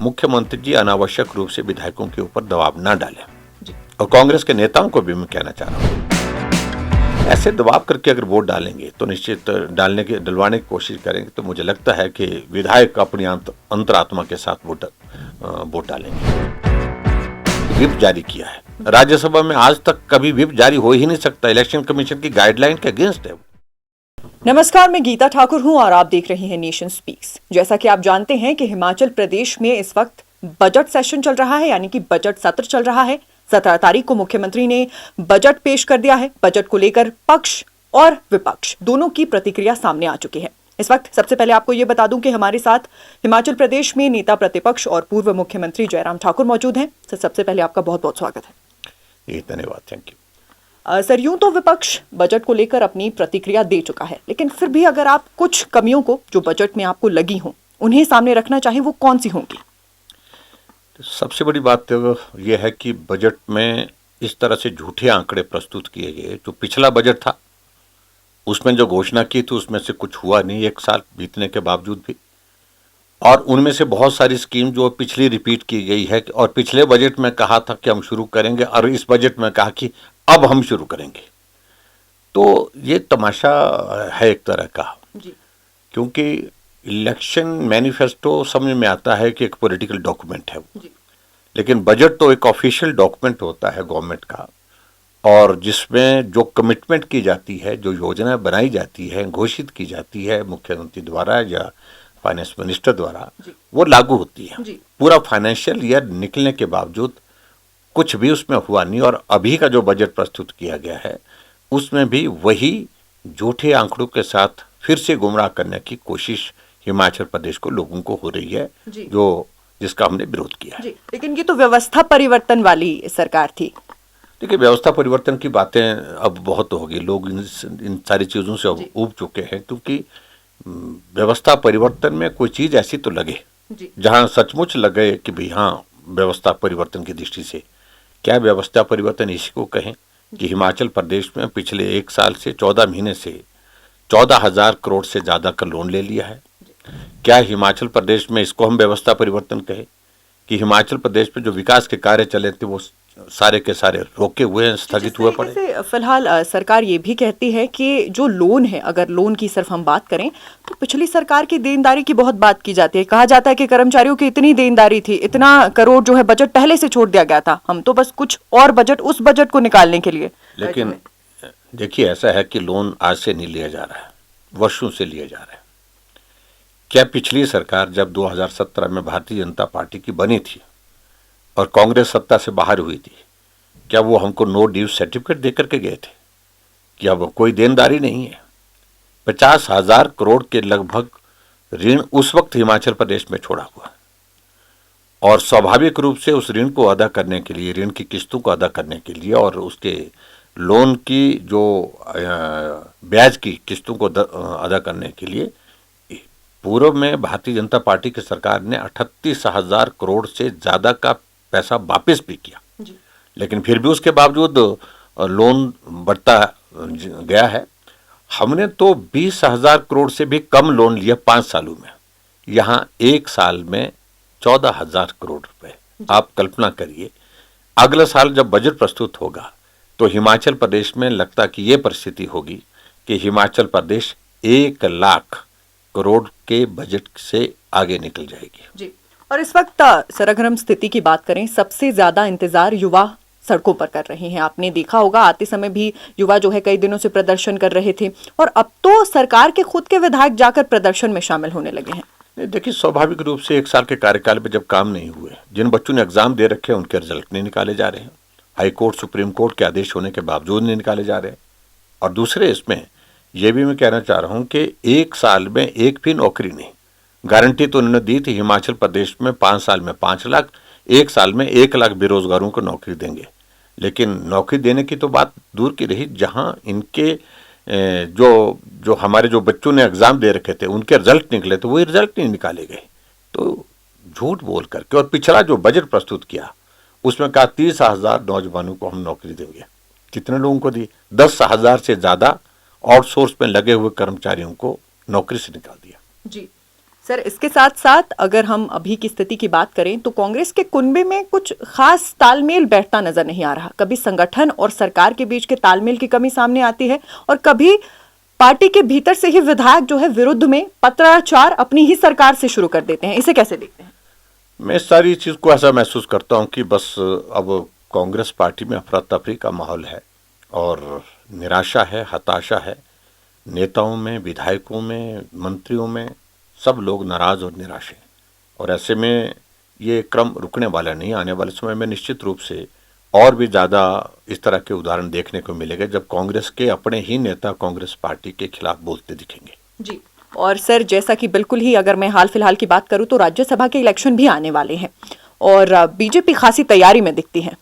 मुख्यमंत्री जी अनावश्यक रूप से विधायकों के ऊपर दबाव न डालें। जी। और कांग्रेस के नेताओं को भी मैं कहना चाह रहा हूँ, ऐसे दबाव करके अगर वोट डालेंगे तो निश्चित डलवाने की कोशिश करेंगे तो मुझे लगता है कि विधायक अपनी अंतरात्मा के साथ वोट डालेंगे। व्हिप जारी किया है राज्यसभा में, आज तक कभी व्हिप जारी हो ही नहीं सकता, इलेक्शन कमीशन की गाइडलाइन के अगेंस्ट है। नमस्कार, मैं गीता ठाकुर हूं और आप देख रहे हैं नेशन स्पीक्स। जैसा कि आप जानते हैं कि हिमाचल प्रदेश में इस वक्त बजट सेशन चल रहा है, यानी कि बजट सत्र चल रहा है। 17 तारीख को मुख्यमंत्री ने बजट पेश कर दिया है। बजट को लेकर पक्ष और विपक्ष दोनों की प्रतिक्रिया सामने आ चुकी है। इस वक्त सबसे पहले आपको यह बता दूं कि हमारे साथ हिमाचल प्रदेश में नेता प्रतिपक्ष और पूर्व मुख्यमंत्री जयराम ठाकुर मौजूद हैं। सर, सबसे पहले आपका बहुत बहुत स्वागत है। धन्यवाद, थैंक यू। सर, यूं तो विपक्ष बजट को लेकर अपनी प्रतिक्रिया दे चुका है, लेकिन फिर भी अगर आप कुछ कमियों को जो बजट में आपको लगी हों उन्हें सामने रखना चाहें, वो कौन सी होंगी? सबसे बड़ी बात तो यह है कि बजट में इस तरह से झूठे आंकड़े प्रस्तुत किए गए। जो पिछला बजट था उसमें जो घोषणा की थी उसमें से कुछ हुआ नहीं, एक साल बीतने के बावजूद भी। और उनमें से बहुत सारी स्कीम जो पिछली रिपीट की गई है, और पिछले बजट में कहा था कि हम शुरू करेंगे और इस बजट में कहा कि अब हम शुरू करेंगे। तो ये तमाशा है एक तरह का जी। क्योंकि इलेक्शन मैनिफेस्टो समझ में आता है कि एक पॉलिटिकल डॉक्यूमेंट है वो, लेकिन बजट तो एक ऑफिशियल डॉक्यूमेंट होता है गवर्नमेंट का, और जिसमें जो कमिटमेंट की जाती है, जो योजना बनाई जाती है, घोषित की जाती है मुख्यमंत्री द्वारा या फाइनेंस मिनिस्टर द्वारा, वो लागू होती है। पूरा फाइनेंशियल ईयर निकलने के बावजूद कुछ भी उसमें हुआ नहीं। और अभी का जो बजट प्रस्तुत किया गया है उसमें भी वही झूठे आंकड़ों के साथ फिर से गुमराह करने की कोशिश हिमाचल प्रदेश को लोगों को हो रही है, जिसका हमने विरोध किया है। लेकिन ये तो व्यवस्था परिवर्तन वाली सरकार थी। देखिए, व्यवस्था परिवर्तन की बातें अब बहुत होगी, लोग इन सारी चीज़ों से अब ऊब चुके हैं, क्योंकि व्यवस्था परिवर्तन में कोई चीज़ ऐसी तो लगे जहां सचमुच लगे कि भाई हाँ, व्यवस्था परिवर्तन की दृष्टि से क्या व्यवस्था परिवर्तन इसी को कहें कि हिमाचल प्रदेश में पिछले एक साल से 14 महीने से 14,000 करोड़ से ज़्यादा का लोन ले लिया है। क्या हिमाचल प्रदेश में इसको हम व्यवस्था परिवर्तन कहें कि हिमाचल प्रदेश में जो विकास के कार्य चले थे वो सारे के सारे रोके हुए हैं, स्थगित हुए पड़े। फिलहाल सरकार ये भी कहती है कि जो लोन है, अगर लोन की सिर्फ हम बात करें तो पिछली सरकार की देनदारी की बहुत बात की जाती है। कहा जाता है कि कर्मचारियों की इतनी देनदारी थी, इतना करोड़ जो है बजट पहले से छोड़ दिया गया था, हम तो बस कुछ और बजट उस बजट को निकालने के लिए। लेकिन देखिए, ऐसा है कि लोन आज से नहीं लिया जा रहा है, वर्षों से लिया जा रहा है। क्या पिछली सरकार जब 2017 में भारतीय जनता पार्टी की बनी थी और कांग्रेस सत्ता से बाहर हुई थी, क्या वो हमको नो ड्यू सर्टिफिकेट दे करके गए थे? क्या वो कोई देनदारी नहीं है? 50,000 करोड़ के लगभग ऋण उस वक्त हिमाचल प्रदेश में छोड़ा हुआ, और स्वाभाविक रूप से उस ऋण को अदा करने के लिए, ऋण की किस्तों को अदा करने के लिए और उसके लोन की जो ब्याज की किस्तों को अदा करने के लिए पूर्व में भारतीय जनता पार्टी की सरकार ने 38,000 करोड़ से ज़्यादा का पैसा वापस भी किया। लेकिन फिर भी उसके बावजूद लोन बढ़ता गया है। हमने तो 20,000 करोड़ से भी कम लोन लिया 5 सालों में, यहाँ एक साल में 14,000 करोड़ रुपए। आप कल्पना करिए, अगले साल जब बजट प्रस्तुत होगा तो हिमाचल प्रदेश में लगता कि ये परिस्थिति होगी कि हिमाचल प्रदेश 1 लाख करोड़ के बजट से आगे निकल जाएगी। और इस वक्त सर अगर हम स्थिति की बात करें, सबसे ज्यादा इंतजार युवा सड़कों पर कर रहे हैं। आपने देखा होगा आते समय भी युवा जो है कई दिनों से प्रदर्शन कर रहे थे, और अब तो सरकार के खुद के विधायक जाकर प्रदर्शन में शामिल होने लगे हैं। देखिए, स्वाभाविक रूप से एक साल के कार्यकाल में जब काम नहीं हुए, जिन बच्चों ने एग्जाम दे रखे हैं उनके रिजल्ट नहीं निकाले जा रहे हैं, हाई कोर्ट सुप्रीम कोर्ट के आदेश होने के बावजूद नहीं निकाले जा रहे हैं। और दूसरे इसमें यह भी मैं कहना चाह रहा हूँ कि एक साल में एक भी नौकरी नहीं, गारंटी तो उन्होंने दी थी हिमाचल प्रदेश में 5 साल में 5 लाख, एक साल में 1 लाख बेरोजगारों को नौकरी देंगे। लेकिन नौकरी देने की तो बात दूर की रही, जहां इनके जो हमारे जो बच्चों ने एग्जाम दे रखे थे उनके रिजल्ट निकले तो वही रिजल्ट नहीं निकाले गए। तो झूठ बोल करके, और पिछला जो बजट प्रस्तुत किया उसमें कहा 30,000 नौजवानों को हम नौकरी देंगे। कितने लोगों को दी? 10,000 से ज्यादा आउटसोर्स में लगे हुए कर्मचारियों को नौकरी से निकाल दिया। जी सर, इसके साथ साथ अगर हम अभी की स्थिति की बात करें तो कांग्रेस के कुनबे में कुछ खास तालमेल बैठता नजर नहीं आ रहा। कभी संगठन और सरकार के बीच के तालमेल की कमी सामने आती है और कभी पार्टी के भीतर से ही विधायक जो है विरुद्ध में पत्राचार अपनी ही सरकार से शुरू कर देते हैं। इसे कैसे देखते हैं? मैं इस सारी चीज को ऐसा महसूस करता हूं कि बस अब कांग्रेस पार्टी में अफरा तफरी का माहौल है और निराशा है, हताशा है। नेताओं में, विधायकों में, मंत्रियों में सब लोग नाराज और निराश हैं और ऐसे में ये क्रम रुकने वाला नहीं। आने वाले समय में निश्चित रूप से और भी ज़्यादा इस तरह के उदाहरण देखने को मिलेंगे जब कांग्रेस के अपने ही नेता कांग्रेस पार्टी के खिलाफ बोलते दिखेंगे। जी, और सर जैसा कि बिल्कुल ही अगर मैं हाल फिलहाल की बात करूं तो राज्यसभा के इलेक्शन भी आने वाले हैं और बीजेपी खासी तैयारी में दिखती है।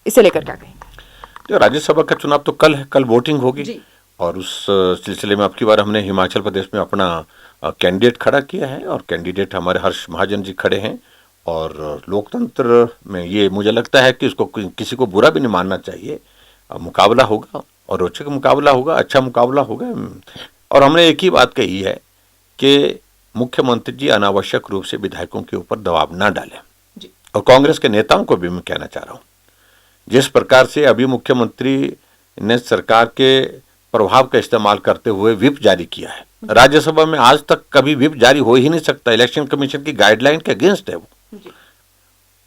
इसे लेकर क्या कहेंगे? तो राज्यसभा का चुनाव तो कल है, कल वोटिंग होगी जी। और उस सिलसिले में अब की बार हमने हिमाचल प्रदेश में अपना कैंडिडेट खड़ा किया है और कैंडिडेट हमारे हर्ष महाजन जी खड़े हैं। और लोकतंत्र में ये मुझे लगता है कि इसको किसी को बुरा भी नहीं मानना चाहिए। मुकाबला होगा और रोचक मुकाबला होगा, अच्छा मुकाबला होगा। और हमने एक ही बात कही है कि मुख्यमंत्री जी अनावश्यक रूप से विधायकों के ऊपर दबाव ना डालें। और कांग्रेस के नेताओं को भी मैं कहना चाह रहा हूँ, जिस प्रकार से अभी मुख्यमंत्री ने सरकार के प्रभाव का इस्तेमाल करते हुए व्हिप जारी किया है, राज्यसभा में आज तक कभी व्हिप जारी हो ही नहीं सकता। इलेक्शन कमीशन की गाइडलाइन के अगेंस्ट है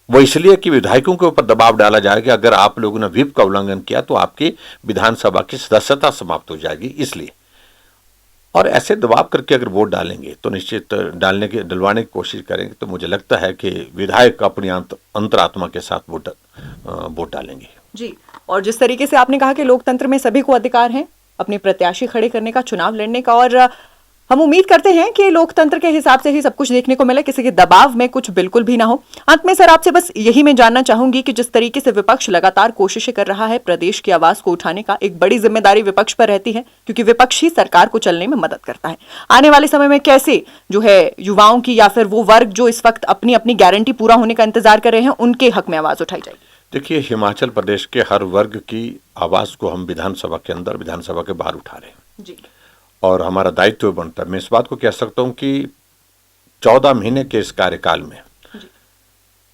वो इसलिए कि विधायकों के ऊपर दबाव डाला जाए कि अगर आप लोगों ने व्हिप का उल्लंघन किया तो आपकी विधानसभा की सदस्यता समाप्त हो जाएगी, इसलिए। और ऐसे दबाव करके अगर वोट डालेंगे तो निश्चित डलवाने की कोशिश करेंगे तो मुझे लगता है कि विधायक अपनी अंतरात्मा के साथ वोट डालेंगे। जी, और जिस तरीके से आपने कहा कि लोकतंत्र में सभी को अधिकार है अपने प्रत्याशी खड़े करने का, चुनाव लड़ने का, और हम उम्मीद करते हैं कि लोकतंत्र के हिसाब से ही सब कुछ देखने को मिले, किसी के दबाव में कुछ बिल्कुल भी ना हो। अंत में सर आपसे बस यही मैं जानना चाहूंगी कि जिस तरीके से विपक्ष लगातार कोशिशें कर रहा है प्रदेश की आवाज को उठाने का, एक बड़ी जिम्मेदारी विपक्ष पर रहती है क्योंकि विपक्ष ही सरकार को चलने में मदद करता है। आने वाले समय में कैसे जो है युवाओं की या फिर वो वर्ग जो इस वक्त अपनी अपनी गारंटी पूरा होने का इंतजार कर रहे हैं उनके हक में आवाज उठाई जाएगी? देखिए, हिमाचल प्रदेश के हर वर्ग की आवाज को हम विधानसभा के अंदर, विधानसभा के बाहर उठा रहे हैं जी। और हमारा दायित्व बनता है। मैं इस बात को कह सकता हूं कि 14 महीने के इस कार्यकाल में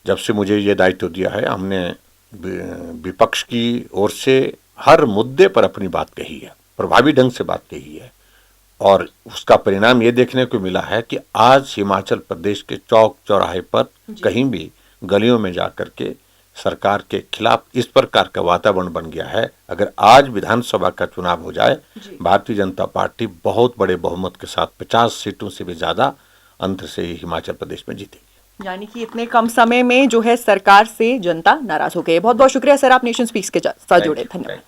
जब से मुझे ये दायित्व दिया है, हमने विपक्ष की ओर से हर मुद्दे पर अपनी बात कही है, प्रभावी ढंग से बात कही है और उसका परिणाम ये देखने को मिला है कि आज हिमाचल प्रदेश के चौक चौराहे पर कहीं भी गलियों में जाकर के सरकार के खिलाफ इस प्रकार का वातावरण बन गया है। अगर आज विधानसभा का चुनाव हो जाए, भारतीय जनता पार्टी बहुत बड़े बहुमत के साथ 50 सीटों से भी ज्यादा अंतर से हिमाचल प्रदेश में जीतेगी। यानी कि इतने कम समय में जो है सरकार से जनता नाराज हो गई है। बहुत बहुत शुक्रिया सर, आप नेशन स्पीक्स के साथ जुड़े। धन्यवाद।